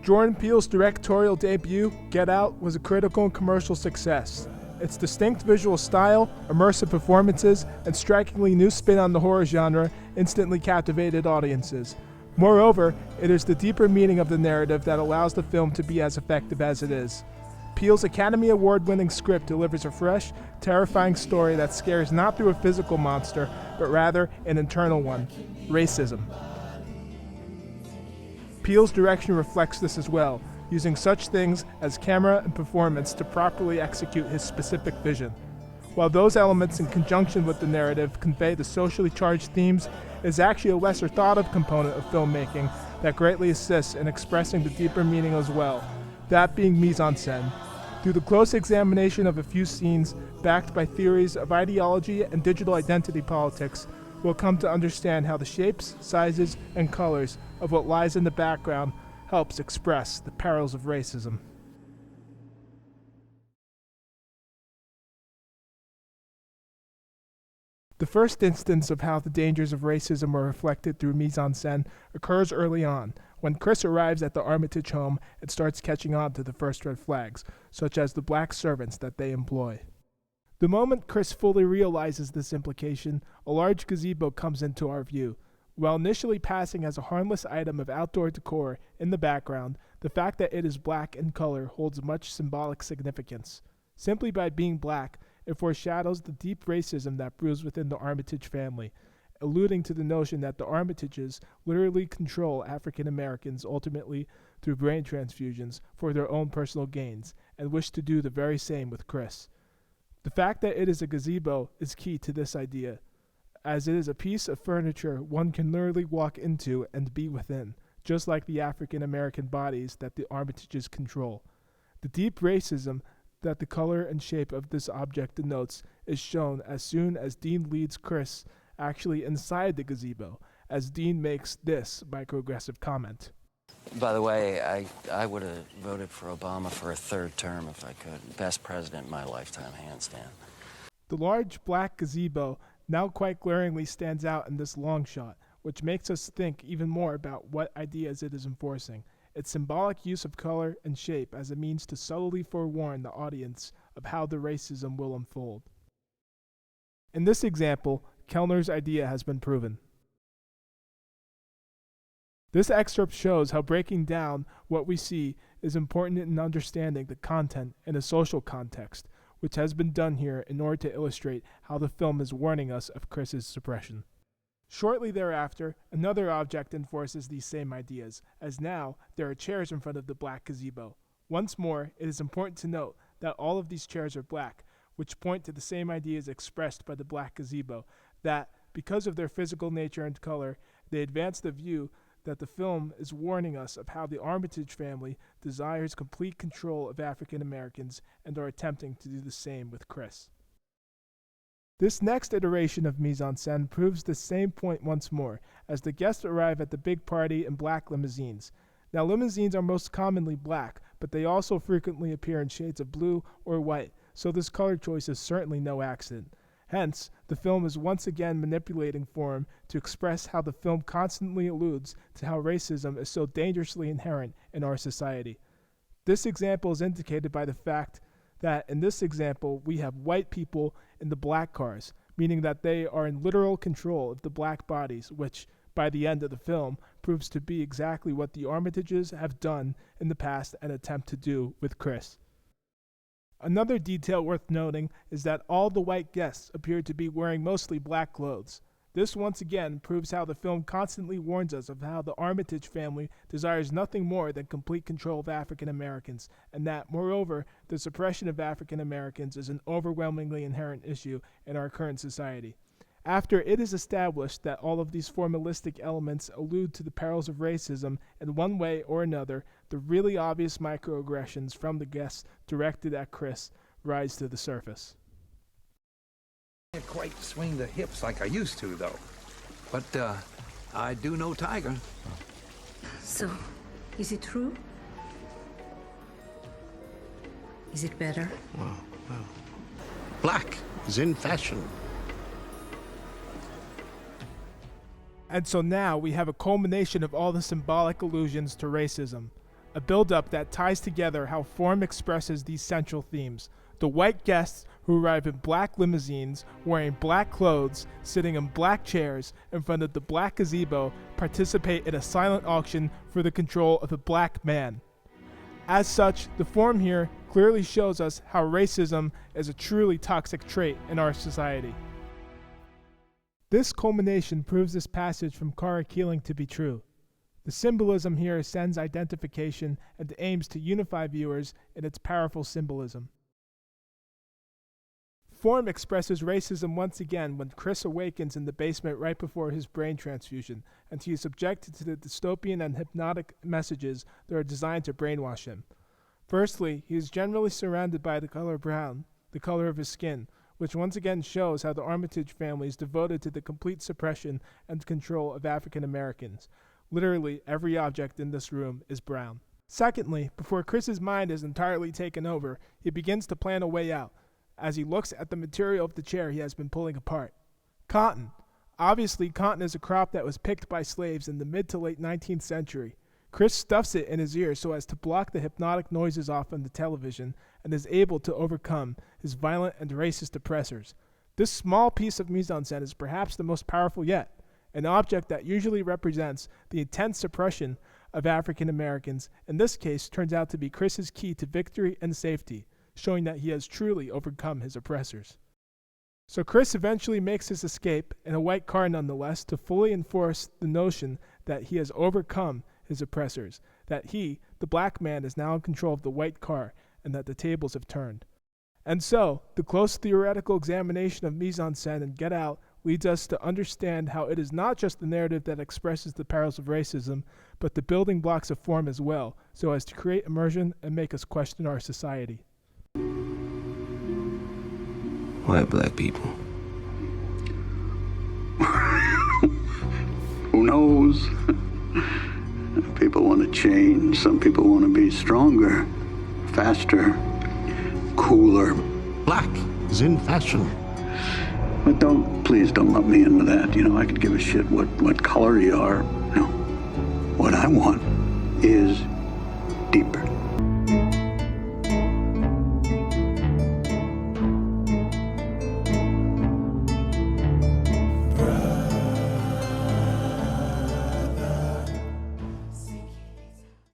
Jordan Peele's directorial debut, Get Out, was a critical and commercial success. Its distinct visual style, immersive performances, and strikingly new spin on the horror genre instantly captivated audiences. Moreover, it is the deeper meaning of the narrative that allows the film to be as effective as it is. Peele's Academy Award-winning script delivers a fresh, terrifying story that scares not through a physical monster, but rather an internal one: racism. Peele's direction reflects this as well, using such things as camera and performance to properly execute his specific vision. While those elements in conjunction with the narrative convey the socially charged themes, it is actually a lesser thought of component of filmmaking that greatly assists in expressing the deeper meaning as well, that being mise-en-scene. Through the close examination of a few scenes backed by theories of ideology and digital identity politics, we'll come to understand how the shapes, sizes, and colors of what lies in the background helps express the perils of racism. The first instance of how the dangers of racism are reflected through mise-en-scene occurs early on, when Chris arrives at the Armitage home and starts catching on to the first red flags, such as the black servants that they employ. The moment Chris fully realizes this implication, a large gazebo comes into our view. While initially passing as a harmless item of outdoor decor in the background, the fact that it is black in color holds much symbolic significance. Simply by being black, it foreshadows the deep racism that brews within the Armitage family, alluding to the notion that the Armitages literally control African Americans ultimately through brain transfusions for their own personal gains, and wish to do the very same with Chris. The fact that it is a gazebo is key to this idea, as it is a piece of furniture one can literally walk into and be within, just like the African American bodies that the Armitages control. The deep racism that the color and shape of this object denotes is shown as soon as Dean leads Chris actually inside the gazebo, as Dean makes this microaggressive comment. By the way, I would have voted for Obama for a third term if I could. Best president in my lifetime, hands down. The large black gazebo now quite glaringly stands out in this long shot, which makes us think even more about what ideas it is enforcing. Its symbolic use of color and shape as a means to subtly forewarn the audience of how the racism will unfold. In this example, Kellner's idea has been proven. This excerpt shows how breaking down what we see is important in understanding the content in a social context, which has been done here in order to illustrate how the film is warning us of Chris's suppression. Shortly thereafter, another object enforces these same ideas, as now there are chairs in front of the black gazebo. Once more, it is important to note that all of these chairs are black, which point to the same ideas expressed by the black gazebo, that, because of their physical nature and color, they advance the view that the film is warning us of how the Armitage family desires complete control of African Americans and are attempting to do the same with Chris. This next iteration of mise-en-scene proves the same point once more, as the guests arrive at the big party in black limousines. Now, limousines are most commonly black, but they also frequently appear in shades of blue or white, so this color choice is certainly no accident. Hence, the film is once again manipulating form to express how the film constantly alludes to how racism is so dangerously inherent in our society. This example is indicated by the fact that in this example we have white people in the black cars, meaning that they are in literal control of the black bodies, which, by the end of the film, proves to be exactly what the Armitages have done in the past and attempt to do with Chris. Another detail worth noting is that all the white guests appear to be wearing mostly black clothes. This once again proves how the film constantly warns us of how the Armitage family desires nothing more than complete control of African Americans, and that, moreover, the suppression of African Americans is an overwhelmingly inherent issue in our current society. After it is established that all of these formalistic elements allude to the perils of racism in one way or another, the really obvious microaggressions from the guests directed at Chris rise to the surface. I can't quite swing the hips like I used to, though. But, I do know Tiger. So, is it true? Is it better? Well, black is in fashion. And so now we have a culmination of all the symbolic allusions to racism. a build-up that ties together how form expresses these central themes. The white guests who arrive in black limousines, wearing black clothes, sitting in black chairs in front of the black gazebo, participate in a silent auction for the control of the black man. As such, the form here clearly shows us how racism is a truly toxic trait in our society. This culmination proves this passage from Kara Keeling to be true. The symbolism here sends identification and aims to unify viewers in its powerful symbolism. Form expresses racism once again when Chris awakens in the basement right before his brain transfusion, and he is subjected to the dystopian and hypnotic messages that are designed to brainwash him. Firstly, he is generally surrounded by the color brown, the color of his skin, which once again shows how the Armitage family is devoted to the complete suppression and control of African Americans. Literally, every object in this room is brown. Secondly, before Chris's mind is entirely taken over, he begins to plan a way out, as he looks at the material of the chair he has been pulling apart. Cotton. Obviously, cotton is a crop that was picked by slaves in the mid to late 19th century. Chris stuffs it in his ear so as to block the hypnotic noises off on the television and is able to overcome his violent and racist oppressors. This small piece of mise-en-scene is perhaps the most powerful yet, an object that usually represents the intense suppression of African Americans, in this case turns out to be Chris's key to victory and safety, showing that he has truly overcome his oppressors. So Chris eventually makes his escape in a white car nonetheless to fully enforce the notion that he has overcome his oppressors, that he, the black man, is now in control of the white car, and that the tables have turned. And so, the close theoretical examination of mise-en-scene and Get Out leads us to understand how it is not just the narrative that expresses the perils of racism, but the building blocks of form as well, so as to create immersion and make us question our society. White black people. Who knows? People want to change. Some people want to be stronger, faster, cooler. Black is in fashion. But please don't lump me in with that. I could give a shit what color you are. No. What I want is deeper.